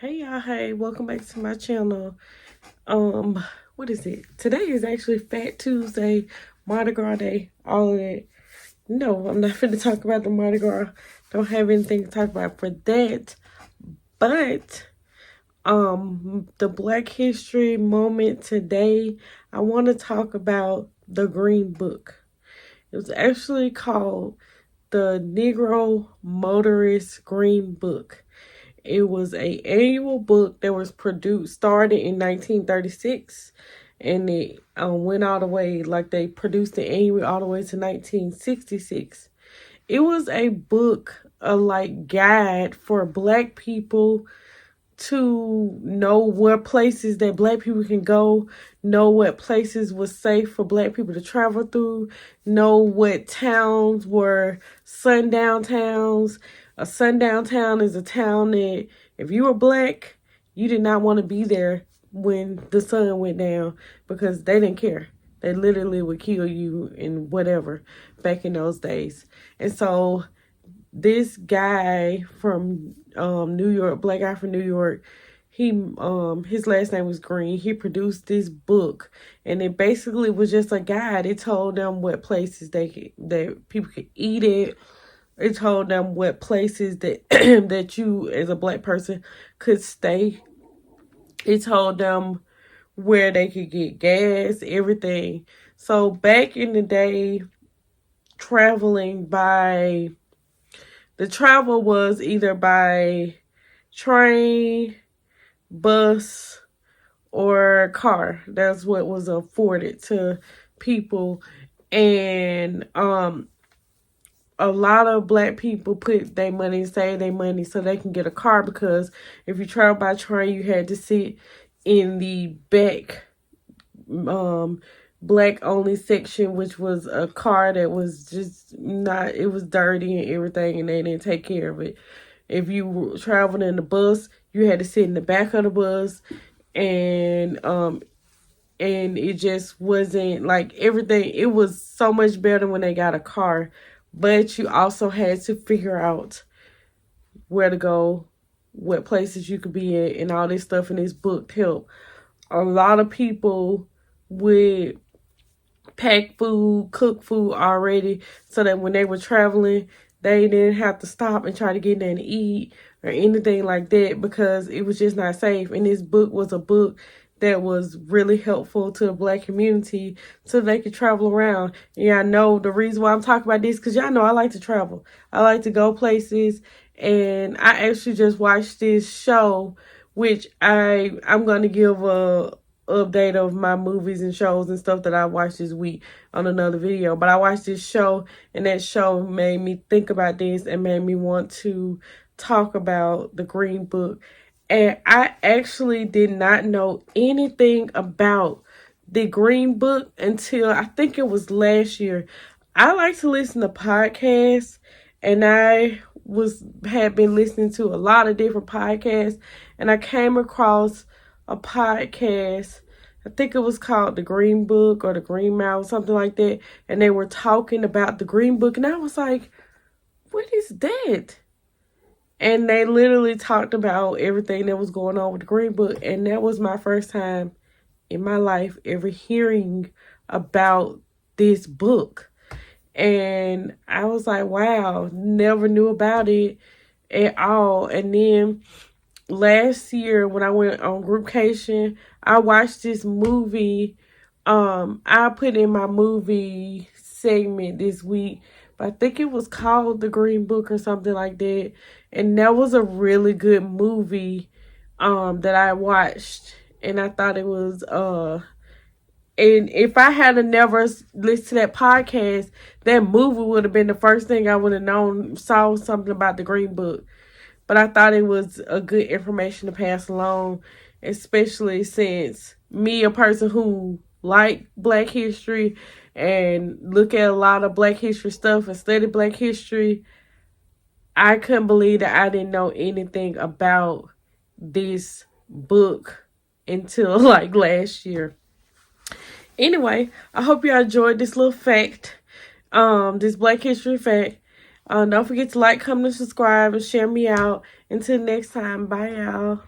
Hey y'all, hey, welcome back to my channel. What is it? Today is actually Fat Tuesday, Mardi Gras Day, all of that. No, I'm not finna talk about the Mardi Gras. Don't have anything to talk about for that. But the Black History moment today, I want to talk about the Green Book. It was actually called the Negro Motorist Green Book. It was a annual book that was started in 1936, and it went all the way, like they produced the annual all the way to 1966. It was a book, a like guide for Black people to know what places that Black people can go, know what places was safe for Black people to travel through, know what towns were sundown towns. A sundown town is a town that if you were Black, you did not want to be there when the sun went down because they didn't care. They literally would kill you and whatever back in those days. And so this guy from New York, Black guy from New York, he his last name was Green. He produced this book, and it basically was just a guide. It told them what places that people could eat it. It told them what places that that you as a Black person could stay. It told them where they could get gas, everything. So back in the day, traveling by the travel was either by train, bus, or car. That's what was afforded to people. And a lot of Black people put their money, save their money so they can get a car, because if you travel by train, you had to sit in the back Black only section, which was a car that was just not, it was dirty and everything, and they didn't take care of it. If you were traveling in the bus, you had to sit in the back of the bus, and it just wasn't like everything. It was so much better when they got a car, but you also had to figure out where to go, what places you could be at, and all this stuff in this book helped. A lot of people would pack food, cook food already, so that when they were traveling, they didn't have to stop and try to get in and eat or anything like that, because it was just not safe. And this book was a book that was really helpful to the Black community so they could travel around. Yeah, I know the reason why I'm talking about this, because y'all know I like to travel. I like to go places, and I actually just watched this show, which I'm going to give a update of my movies and shows and stuff that I watched this week on another video. But I watched this show, and that show made me think about this and made me want to talk about the Green Book. And I actually did not know anything about the Green Book until I think it was last year. I like to listen to podcasts, and I had been listening to a lot of different podcasts, and I came across a podcast. I think it was called The Green Book or The Green Mile, something like that. And they were talking about the Green Book, and I was like, what is that? And they literally talked about everything that was going on with the Green Book. And that was my first time in my life ever hearing about this book. And I was like, wow, never knew about it at all. And then last year when I went on groupcation, I watched this movie. I put in my movie segment this week, but I think it was called The Green Book or something like that. And that was a really good movie that I watched, and I thought it was and if I had never listened to that podcast, that movie would have been the first thing I would have known, saw something about the Green Book. But I thought it was a good information to pass along, especially since me, a person who like Black history and look at a lot of Black history stuff and study Black history, I couldn't believe that I didn't know anything about this book until like last year. Anyway, I hope y'all enjoyed this little fact, this Black history fact. Don't forget to like, comment, and subscribe, and share me out. Until next time, bye y'all.